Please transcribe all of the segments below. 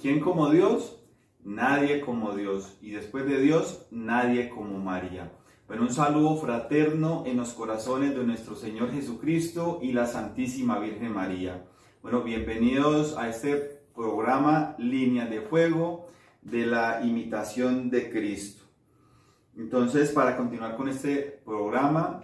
¿Quién como Dios? Nadie como Dios. Y después de Dios, nadie como María. Bueno, un saludo fraterno en los corazones de nuestro Señor Jesucristo y la Santísima Virgen María. Bueno, bienvenidos a este programa Línea de Fuego de la imitación de Cristo. Entonces, para continuar con este programa,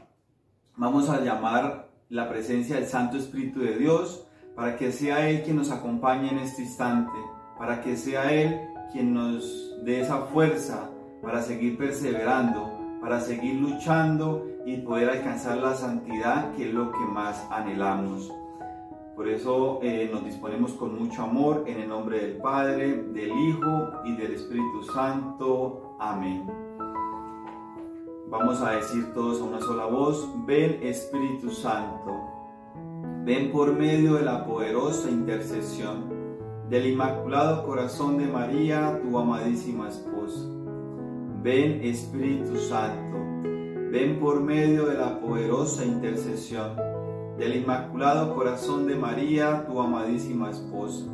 vamos a llamar la presencia del Santo Espíritu de Dios para que sea Él quien nos acompañe en este instante, para que sea Él quien nos dé esa fuerza para seguir perseverando, para seguir luchando y poder alcanzar la santidad, que es lo que más anhelamos. Por eso nos disponemos con mucho amor en el nombre del Padre, del Hijo y del Espíritu Santo. Amén. Vamos a decir todos a una sola voz: ven Espíritu Santo, ven por medio de la poderosa intercesión del Inmaculado Corazón de María, tu amadísima esposa. Ven Espíritu Santo, ven por medio de la poderosa intercesión del Inmaculado Corazón de María, tu amadísima esposa.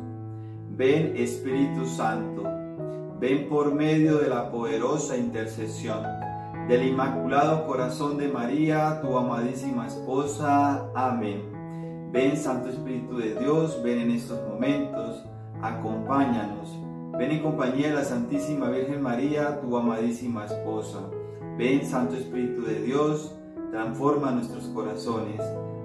Ven Espíritu Santo, ven por medio de la poderosa intercesión del Inmaculado Corazón de María, tu amadísima esposa. Amén. Ven Santo Espíritu de Dios, ven en estos momentos, acompáñanos. Ven en compañía de la Santísima Virgen María, tu amadísima esposa. Ven Santo Espíritu de Dios, transforma nuestros corazones.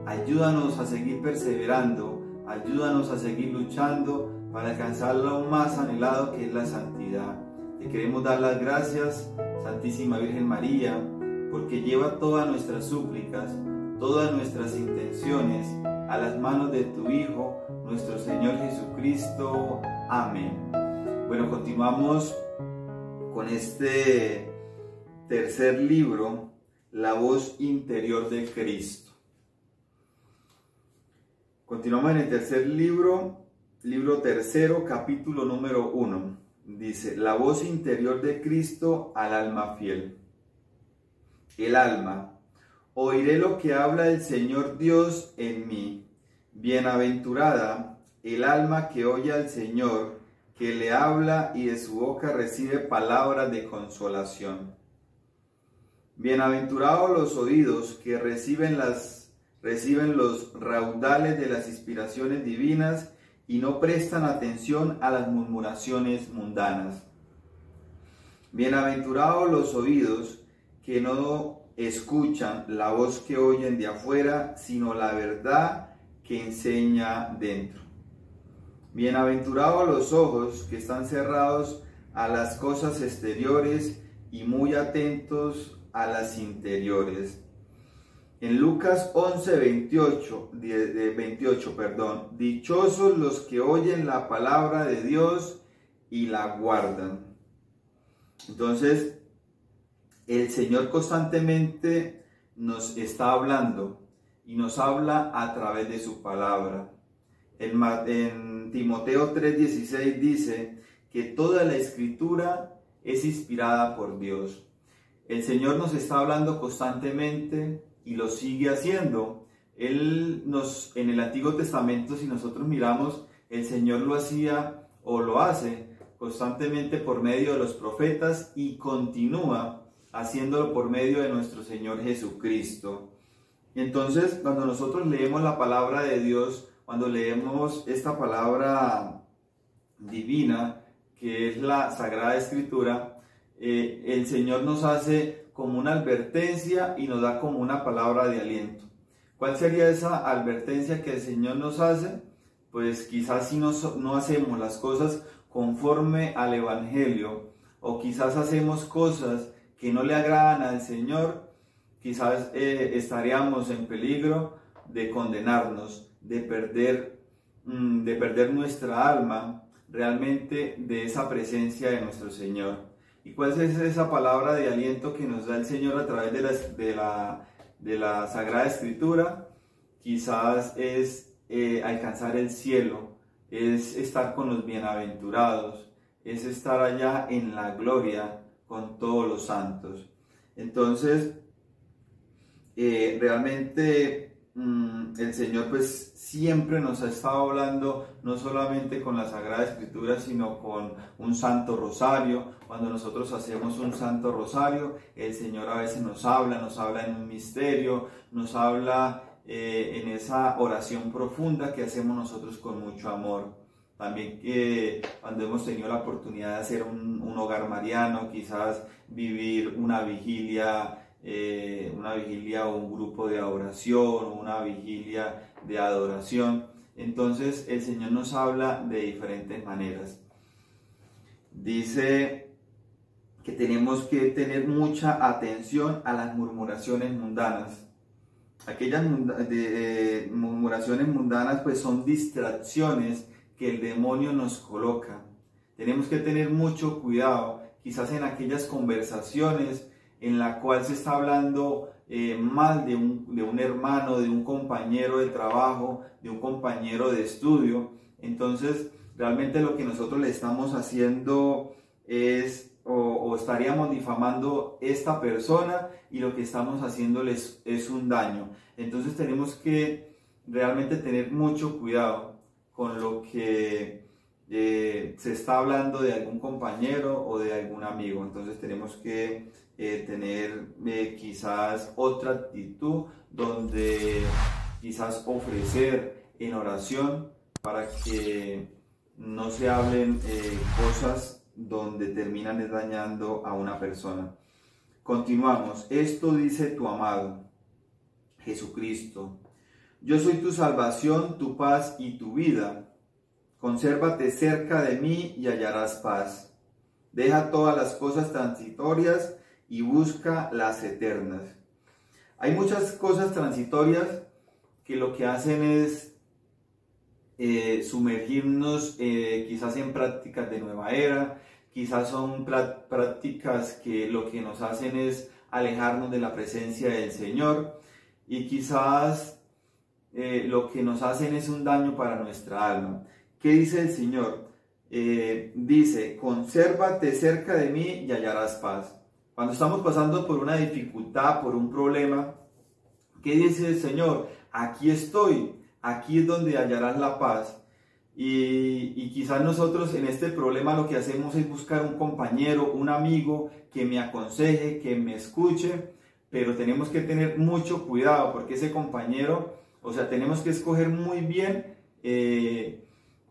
Ayúdanos a seguir perseverando, ayúdanos a seguir luchando para alcanzar lo más anhelado, que es la santidad. Te queremos dar las gracias, Santísima Virgen María, porque lleva todas nuestras súplicas, todas nuestras intenciones a las manos de tu Hijo, nuestro Señor Jesucristo. Amén. Bueno, continuamos con este tercer libro, La voz interior de Cristo. Continuamos en el tercer libro tercero, capítulo número 1. Dice: la voz interior de Cristo al alma fiel. El alma: oiré lo que habla el Señor Dios en mí. Bienaventurada el alma que oye al Señor, que le habla y de su boca recibe palabras de consolación. Bienaventurados los oídos que reciben los raudales de las inspiraciones divinas y no prestan atención a las murmuraciones mundanas. Bienaventurados los oídos que no escuchan la voz que oyen de afuera, sino la verdad que enseña dentro. Bienaventurados los ojos que están cerrados a las cosas exteriores y muy atentos a las interiores. En Lucas 11, 28, dichosos los que oyen la palabra de Dios y la guardan. Entonces, el Señor constantemente nos está hablando y nos habla a través de su palabra. En Timoteo 3:16 dice que toda la escritura es inspirada por Dios. El Señor nos está hablando constantemente y lo sigue haciendo. En el Antiguo Testamento, si nosotros miramos, el Señor lo hacía o lo hace constantemente por medio de los profetas y continúa haciéndolo por medio de nuestro Señor Jesucristo. Entonces, cuando nosotros leemos la palabra de Dios, cuando leemos esta palabra divina, que es la Sagrada Escritura, el Señor nos hace como una advertencia y nos da como una palabra de aliento. ¿Cuál sería esa advertencia que el Señor nos hace? Pues quizás si no hacemos las cosas conforme al Evangelio, o quizás hacemos cosas que no le agradan al Señor, quizás estaríamos en peligro de condenarnos, de perder nuestra alma realmente de esa presencia de nuestro Señor. ¿Y cuál es esa palabra de aliento que nos da el Señor a través de la Sagrada Escritura? Quizás es alcanzar el cielo, es estar con los bienaventurados, es estar allá en la gloria con todos los santos. Entonces, realmente el Señor pues siempre nos ha estado hablando, no solamente con la Sagrada Escritura, sino con un Santo Rosario. Cuando nosotros hacemos un Santo Rosario, el Señor a veces nos habla en un misterio, nos habla en esa oración profunda que hacemos nosotros con mucho amor. También cuando hemos tenido la oportunidad de hacer un hogar mariano, quizás vivir una vigilia o un grupo de oración, o una vigilia de adoración. Entonces el Señor nos habla de diferentes maneras. Dice que tenemos que tener mucha atención a las murmuraciones mundanas. Aquellas murmuraciones mundanas pues son distracciones que el demonio nos coloca. Tenemos que tener mucho cuidado, quizás en aquellas conversaciones en la cual se está hablando mal de un hermano, de un compañero de trabajo, de un compañero de estudio. Entonces, realmente lo que nosotros le estamos haciendo es, o estaríamos difamando esta persona, y lo que estamos haciéndoles es un daño. Entonces tenemos que realmente tener mucho cuidado con lo que se está hablando de algún compañero o de algún amigo. Entonces tenemos que tener quizás otra actitud, donde quizás ofrecer en oración para que no se hablen cosas donde terminan dañando a una persona. Continuamos. Esto dice tu amado Jesucristo: yo soy tu salvación, tu paz y tu vida. Consérvate cerca de mí y hallarás paz. Deja todas las cosas transitorias y busca las eternas. Hay muchas cosas transitorias que lo que hacen es sumergirnos quizás en prácticas de nueva era, quizás son prácticas que lo que nos hacen es alejarnos de la presencia del Señor, y quizás lo que nos hacen es un daño para nuestra alma. ¿Qué dice el Señor? Dice: consérvate cerca de mí y hallarás paz. Cuando estamos pasando por una dificultad, por un problema, ¿qué dice el Señor? Aquí estoy, aquí es donde hallarás la paz. Y quizás nosotros en este problema lo que hacemos es buscar un compañero, un amigo que me aconseje, que me escuche, pero tenemos que tener mucho cuidado, porque ese compañero, o sea, tenemos que escoger muy bien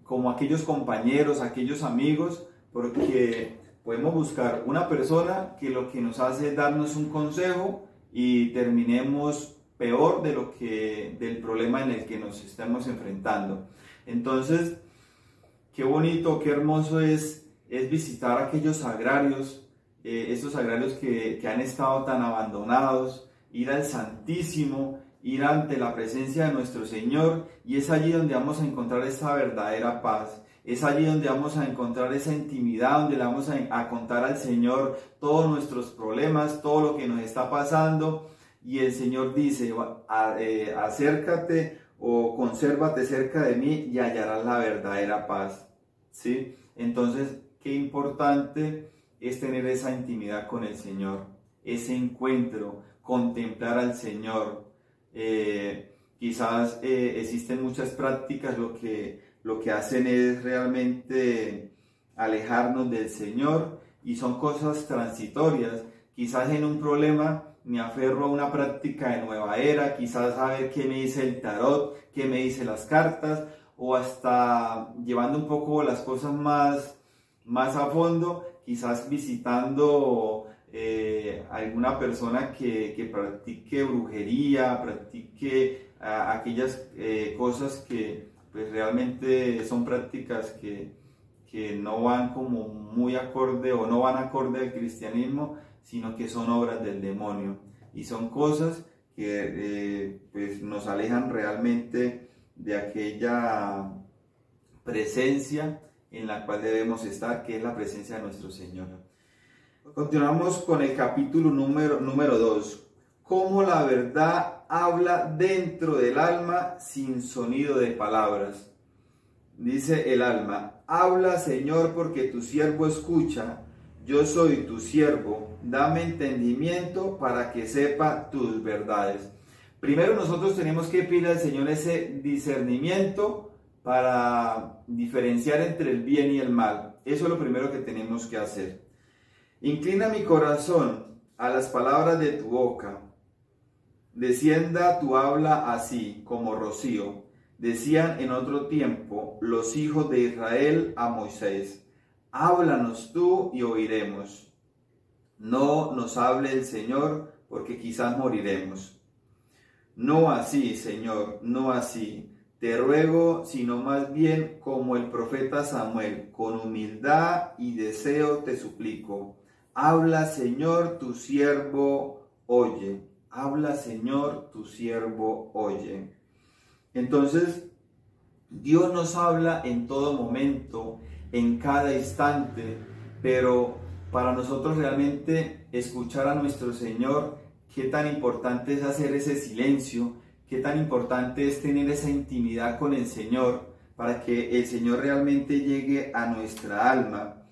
como aquellos compañeros, aquellos amigos, porque podemos buscar una persona que lo que nos hace es darnos un consejo y terminemos peor del problema en el que nos estamos enfrentando. Entonces, qué bonito, qué hermoso es visitar aquellos sagrarios, esos sagrarios que han estado tan abandonados, ir al Santísimo, ir ante la presencia de nuestro Señor, y es allí donde vamos a encontrar esa verdadera paz. Es allí donde vamos a encontrar esa intimidad, donde le vamos a contar al Señor todos nuestros problemas, todo lo que nos está pasando. Y el Señor dice: acércate o consérvate cerca de mí y hallarás la verdadera paz. ¿Sí? Entonces, qué importante es tener esa intimidad con el Señor, ese encuentro, contemplar al Señor. Quizás existen muchas prácticas lo que hacen es realmente alejarnos del Señor, y son cosas transitorias. Quizás en un problema me aferro a una práctica de nueva era, quizás a ver qué me dice el tarot, qué me dice las cartas, o hasta llevando un poco las cosas más a fondo, quizás visitando alguna persona que practique brujería, practique aquellas cosas que pues realmente son prácticas que no van como muy acorde, o no van acorde al cristianismo, sino que son obras del demonio, y son cosas que pues nos alejan realmente de aquella presencia en la cual debemos estar, que es la presencia de nuestro Señor. Continuamos con el capítulo número 2. Cómo la verdad habla dentro del alma sin sonido de palabras. Dice el alma: habla, Señor, porque tu siervo escucha. Yo soy tu siervo, dame entendimiento para que sepa tus verdades. Primero nosotros tenemos que pedir al Señor ese discernimiento para diferenciar entre el bien y el mal. Eso es lo primero que tenemos que hacer. Inclina mi corazón a las palabras de tu boca. Descienda tu habla así como rocío. Decían en otro tiempo los hijos de Israel a Moisés: háblanos tú y oiremos. No nos hable el Señor, porque quizás moriremos. No así, Señor, no así. Te ruego, sino más bien como el profeta Samuel, con humildad y deseo te suplico. Habla, Señor, tu siervo oye. Habla, Señor, tu siervo oye. Entonces, Dios nos habla en todo momento, en cada instante, pero para nosotros realmente escuchar a nuestro Señor, qué tan importante es hacer ese silencio, qué tan importante es tener esa intimidad con el Señor, para que el Señor realmente llegue a nuestra alma.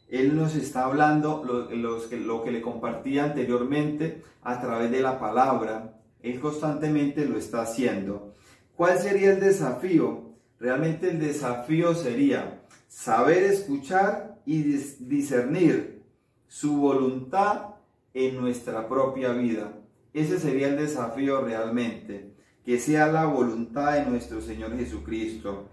Él nos está hablando lo que le compartía anteriormente a través de la palabra. Él constantemente lo está haciendo. ¿Cuál sería el desafío? Realmente el desafío sería saber escuchar y discernir su voluntad en nuestra propia vida. Ese sería el desafío realmente, que sea la voluntad de nuestro Señor Jesucristo.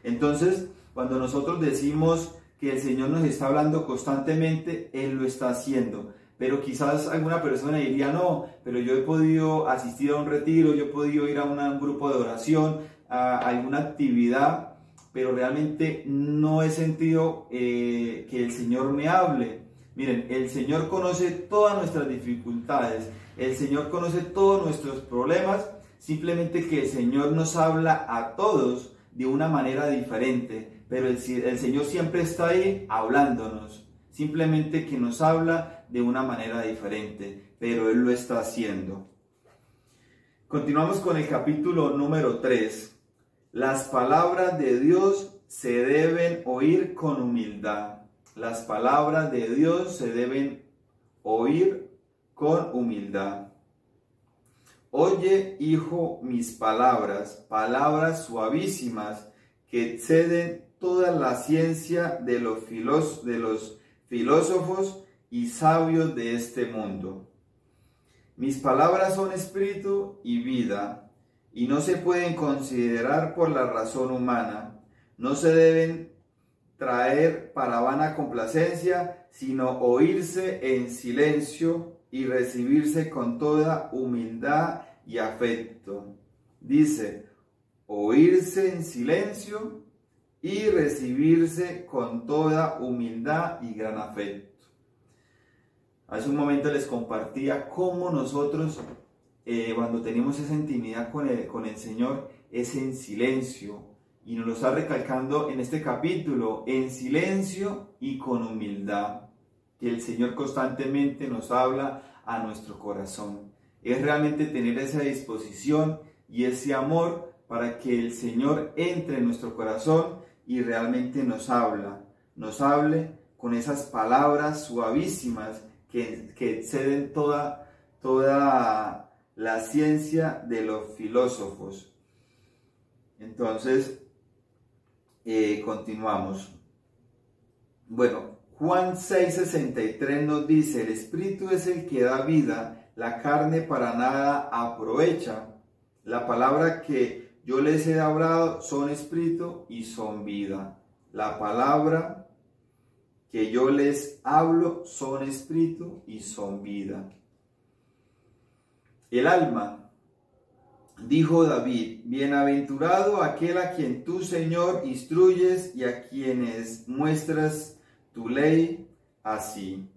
Entonces, cuando nosotros decimos que el Señor nos está hablando constantemente, Él lo está haciendo. Pero quizás alguna persona diría: no, pero yo he podido asistir a un retiro, yo he podido ir a un grupo de oración, a alguna actividad, pero realmente no he sentido que el Señor me hable. Miren, el Señor conoce todas nuestras dificultades, el Señor conoce todos nuestros problemas, simplemente que el Señor nos habla a todos de una manera diferente, pero el Señor siempre está ahí hablándonos, simplemente que nos habla de una manera diferente, pero Él lo está haciendo. Continuamos con el capítulo número 3. Las palabras de Dios se deben oír con humildad. Las palabras de Dios se deben oír con humildad. Oye, hijo, mis palabras, palabras suavísimas que exceden toda la ciencia de los filósofos y sabios de este mundo. Mis palabras son espíritu y vida, y no se pueden considerar por la razón humana. No se deben traer para vana complacencia, sino oírse en silencio y recibirse con toda humildad y afecto. Dice, oírse en silencio y recibirse con toda humildad y gran afecto. Hace un momento les compartía cómo nosotros, cuando tenemos esa intimidad con el Señor, es en silencio. Y nos lo está recalcando en este capítulo, en silencio y con humildad, que el Señor constantemente nos habla a nuestro corazón. Es realmente tener esa disposición y ese amor para que el Señor entre en nuestro corazón y realmente nos hable con esas palabras suavísimas que exceden toda la ciencia de los filósofos. Entonces, continuamos. Bueno, Juan 6:63 nos dice: el Espíritu es el que da vida, la carne para nada aprovecha. La palabra que yo les he hablado son espíritu y son vida. La palabra que yo les hablo son espíritu y son vida. El alma. Dijo David: bienaventurado aquel a quien tú, Señor, instruyes y a quienes muestras tu ley así.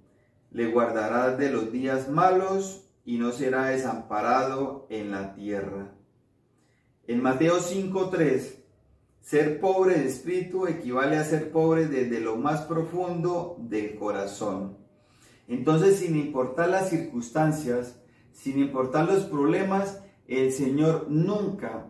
Le guardarás de los días malos y no será desamparado en la tierra. En Mateo 5:3, ser pobre de espíritu equivale a ser pobre desde lo más profundo del corazón. Entonces, sin importar las circunstancias, sin importar los problemas, el Señor nunca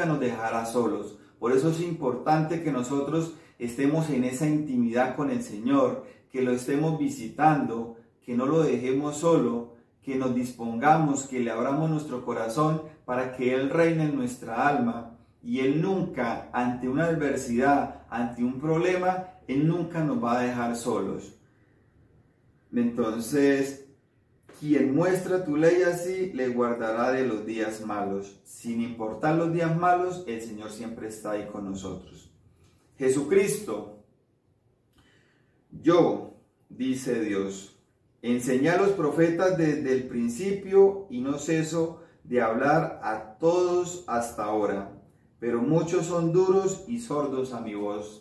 nos dejará solos. Por eso es importante que nosotros estemos en esa intimidad con el Señor, que lo estemos visitando, que no lo dejemos solo, que nos dispongamos, que le abramos nuestro corazón para que Él reine en nuestra alma. Y Él nunca, ante una adversidad, ante un problema, Él nunca nos va a dejar solos. Entonces, quien muestra tu ley así, le guardará de los días malos. Sin importar los días malos, el Señor siempre está ahí con nosotros. Jesucristo, yo, dice Dios, enseñé a los profetas desde el principio y no ceso de hablar a todos hasta ahora, pero muchos son duros y sordos a mi voz.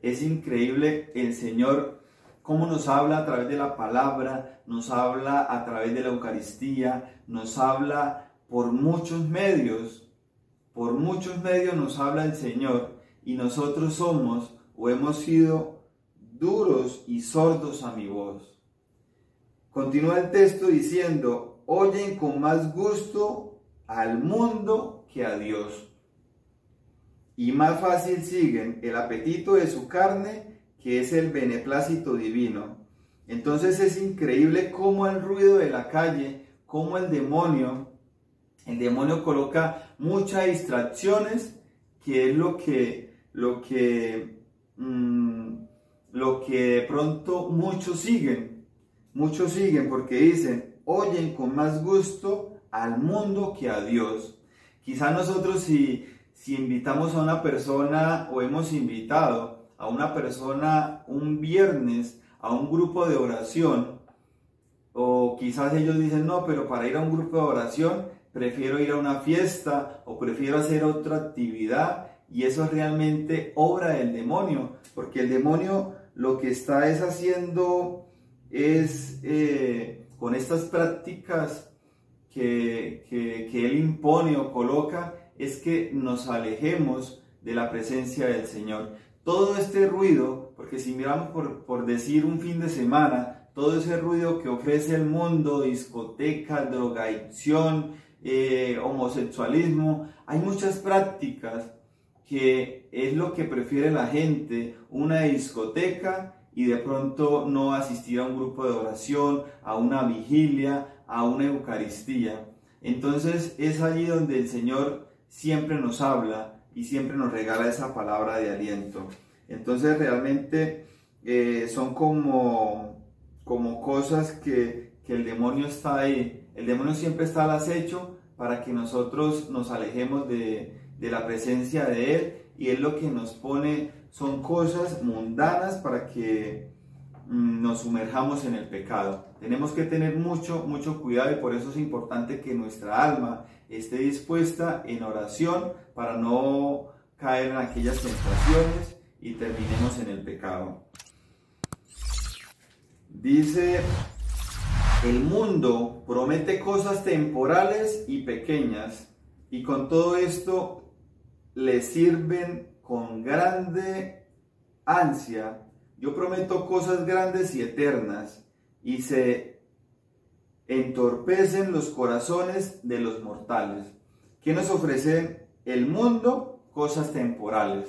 Es increíble el Señor cómo nos habla a través de la palabra, nos habla a través de la Eucaristía, nos habla por muchos medios nos habla el Señor, y nosotros somos o hemos sido duros y sordos a mi voz. Continúa el texto diciendo, oyen con más gusto al mundo que a Dios, y más fácil siguen el apetito de su carne, que es el beneplácito divino. Entonces es increíble cómo el ruido de la calle, cómo el demonio coloca muchas distracciones, que es lo que de pronto muchos siguen porque dicen, oyen con más gusto al mundo que a Dios. Quizá nosotros si invitamos a una persona o hemos invitado a una persona un viernes a un grupo de oración, o quizás ellos dicen, no, pero para ir a un grupo de oración prefiero ir a una fiesta o prefiero hacer otra actividad, y eso es realmente obra del demonio, porque el demonio lo que está es haciendo es con estas prácticas que él impone o coloca, es que nos alejemos de la presencia del Señor. Todo este ruido, porque si miramos por decir un fin de semana, todo ese ruido que ofrece el mundo, discotecas, drogadicción, homosexualismo, hay muchas prácticas que es lo que prefiere la gente, una discoteca y de pronto no asistir a un grupo de oración, a una vigilia, a una Eucaristía. Entonces es allí donde el Señor siempre nos habla y siempre nos regala esa palabra de aliento. Entonces realmente son como cosas que el demonio está ahí. El demonio siempre está al acecho para que nosotros nos alejemos de la presencia de Él, y Él lo que nos pone son cosas mundanas para que nos sumerjamos en el pecado. Tenemos que tener mucho cuidado, y por eso es importante que nuestra alma esté dispuesta en oración para no caer en aquellas tentaciones y terminemos en el pecado. Dice, el mundo promete cosas temporales y pequeñas, y con todo esto le sirven con grande ansia. Yo prometo cosas grandes y eternas, y se entorpecen los corazones de los mortales. ¿Qué nos ofrece el mundo? Cosas temporales.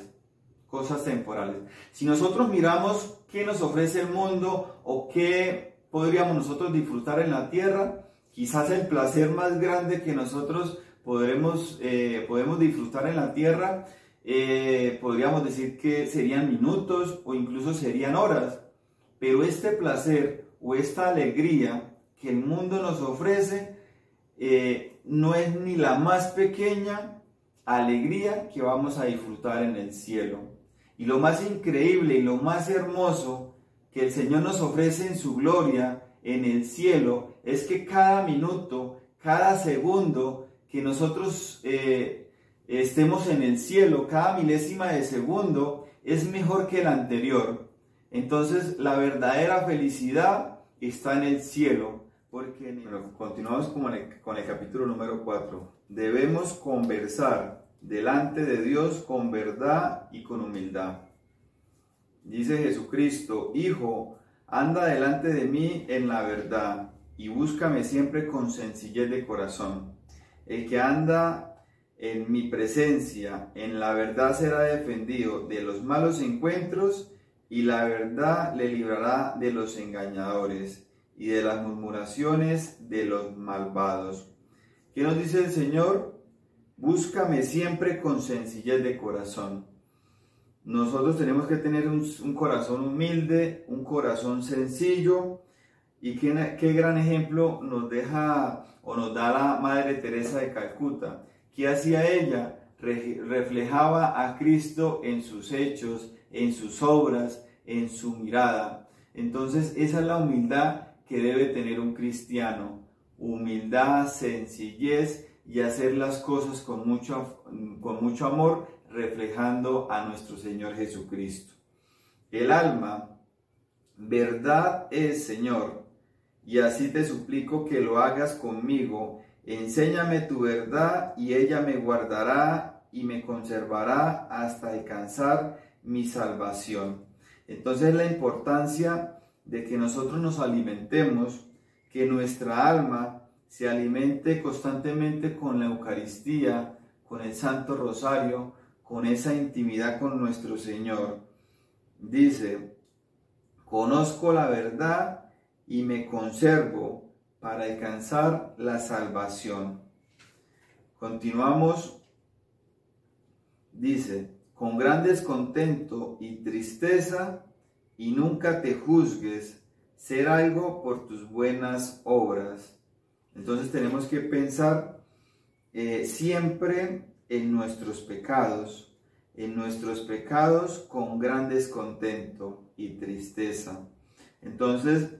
Cosas temporales. Si nosotros miramos qué nos ofrece el mundo o qué podríamos nosotros disfrutar en la tierra, quizás el placer más grande que nosotros podemos disfrutar en la tierra, podríamos decir que serían minutos o incluso serían horas, pero este placer o esta alegría que el mundo nos ofrece no es ni la más pequeña alegría que vamos a disfrutar en el cielo. Y lo más increíble y lo más hermoso que el Señor nos ofrece en su gloria en el cielo es que cada minuto, cada segundo que nosotros estemos en el cielo, cada milésima de segundo es mejor que el anterior. Entonces la verdadera felicidad está en el cielo. Porque continuamos con el capítulo número 4. Debemos conversar delante de Dios con verdad y con humildad. Dice Jesucristo, Hijo, anda delante de mí en la verdad y búscame siempre con sencillez de corazón. El que anda en mi presencia, en la verdad será defendido de los malos encuentros, y la verdad le librará de los engañadores. y de las murmuraciones de los malvados. ¿Qué nos dice el Señor? Búscame siempre con sencillez de corazón. Nosotros tenemos que tener un corazón humilde, un corazón sencillo. Y qué gran ejemplo nos deja o nos da la Madre Teresa de Calcuta. ¿Qué hacía ella? Reflejaba a Cristo en sus hechos, en sus obras, en su mirada. Entonces esa es la humildad que debe tener un cristiano. Humildad, sencillez y hacer las cosas con mucho amor, reflejando a nuestro Señor Jesucristo. El alma, verdad es, Señor, y así te suplico que lo hagas conmigo. Enséñame tu verdad y ella me guardará y me conservará hasta alcanzar mi salvación. Entonces la importancia de que nosotros nos alimentemos, que nuestra alma se alimente constantemente con la Eucaristía, con el Santo Rosario, con esa intimidad con nuestro Señor. Dice, conozco la verdad y me conservo para alcanzar la salvación. Continuamos. Dice, con gran descontento y tristeza, y nunca te juzgues, ser algo por tus buenas obras. Entonces tenemos que pensar siempre en nuestros pecados con gran descontento y tristeza. Entonces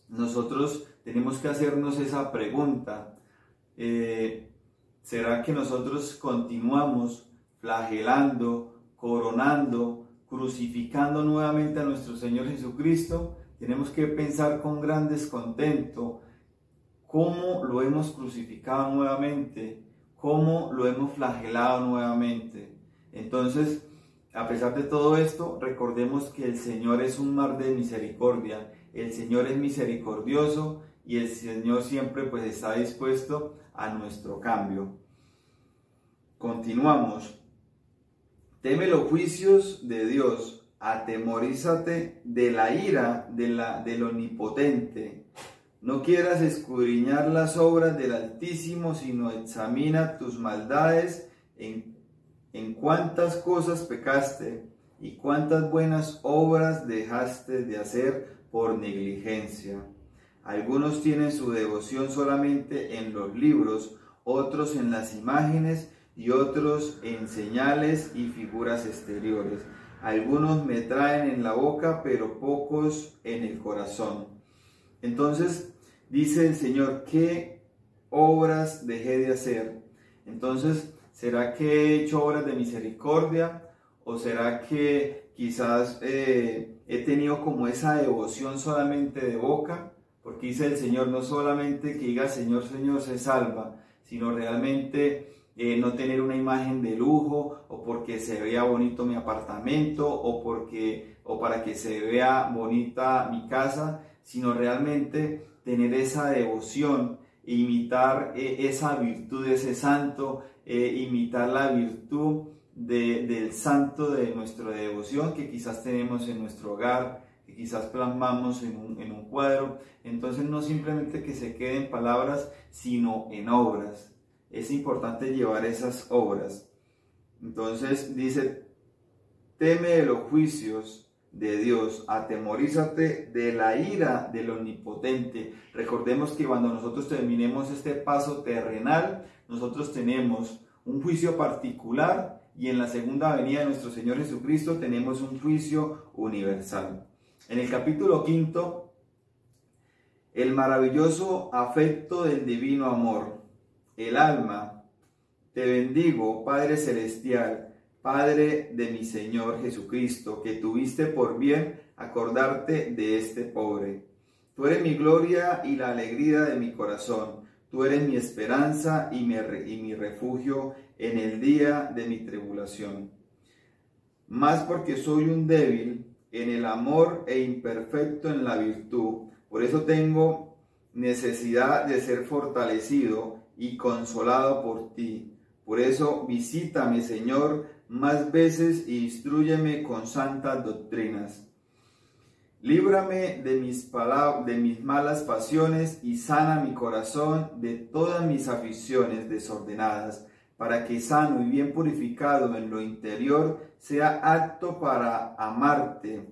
nosotros tenemos que hacernos esa pregunta. ¿Será que nosotros continuamos flagelando, coronando, crucificando nuevamente a nuestro Señor Jesucristo? Tenemos que pensar con gran descontento cómo lo hemos crucificado nuevamente, cómo lo hemos flagelado nuevamente. Entonces, a pesar de todo esto, recordemos que el Señor es un mar de misericordia, el Señor es misericordioso y el Señor siempre pues está dispuesto a nuestro cambio. Continuamos. Teme los juicios de Dios, atemorízate de la ira del Omnipotente. No quieras escudriñar las obras del Altísimo, sino examina tus maldades en cuántas cosas pecaste y cuántas buenas obras dejaste de hacer por negligencia. Algunos tienen su devoción solamente en los libros, otros en las imágenes y otros en señales y figuras exteriores. Algunos me traen en la boca, pero pocos en el corazón. Entonces, dice el Señor, ¿qué obras dejé de hacer? Entonces, ¿será que he hecho obras de misericordia? ¿O será que quizás he tenido como esa devoción solamente de boca? Porque dice el Señor, no solamente que diga Señor, Señor se salva, sino realmente no tener una imagen de lujo, o porque se vea bonito mi apartamento, o para que se vea bonita mi casa, sino realmente tener esa devoción, imitar esa virtud de ese santo, imitar la virtud del santo de nuestra devoción que quizás tenemos en nuestro hogar, que quizás plasmamos en un cuadro. Entonces no simplemente que se quede en palabras, sino en obras. Es importante llevar esas obras. Entonces dice, teme de los juicios de Dios, atemorízate de la ira del Omnipotente. Recordemos que cuando nosotros terminemos este paso terrenal, nosotros tenemos un juicio particular y en la segunda venida de nuestro Señor Jesucristo tenemos un juicio universal. En el capítulo 5, el maravilloso afecto del divino amor. El alma, te bendigo, Padre Celestial, Padre de mi Señor Jesucristo, que tuviste por bien acordarte de este pobre. Tú eres mi gloria y la alegría de mi corazón. Tú eres mi esperanza y mi refugio en el día de mi tribulación. Más porque soy un débil en el amor e imperfecto en la virtud. Por eso tengo necesidad de ser fortalecido y consolado por ti. Por eso visítame, Señor, más veces e instrúyeme con santas doctrinas. Líbrame de mis malas pasiones y sana mi corazón de todas mis aficiones desordenadas, para que sano y bien purificado en lo interior sea apto para amarte,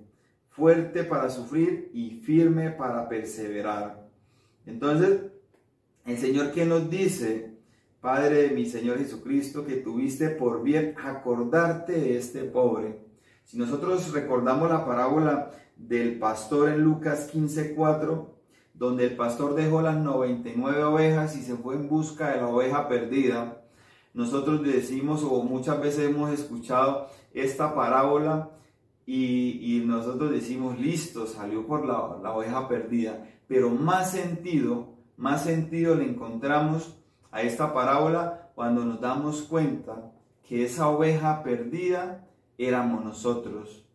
fuerte para sufrir y firme para perseverar. Entonces, el Señor, que nos dice: Padre de mi Señor Jesucristo, que tuviste por bien acordarte de este pobre. Si nosotros recordamos la parábola del pastor en Lucas 15:4, donde el pastor dejó las 99 ovejas y se fue en busca de la oveja perdida, nosotros decimos, o muchas veces hemos escuchado esta parábola y nosotros decimos: listo, salió por la oveja perdida. Pero más sentido le encontramos a esta parábola cuando nos damos cuenta que esa oveja perdida éramos nosotros.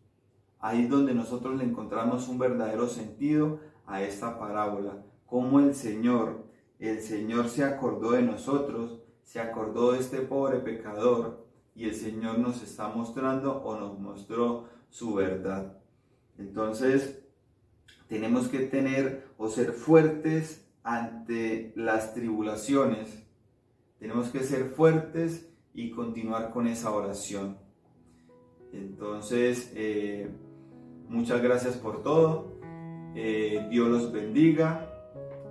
Ahí es donde nosotros le encontramos un verdadero sentido a esta parábola. Cómo el Señor se acordó de nosotros, se acordó de este pobre pecador, y el Señor nos está mostrando, o nos mostró, su verdad. Entonces, tenemos que tener o ser fuertes ante las tribulaciones. Tenemos que ser fuertes y continuar con esa oración. Entonces, muchas gracias por todo. Dios los bendiga.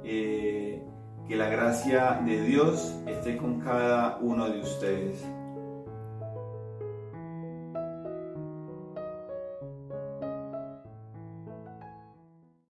Que la gracia de Dios esté con cada uno de ustedes.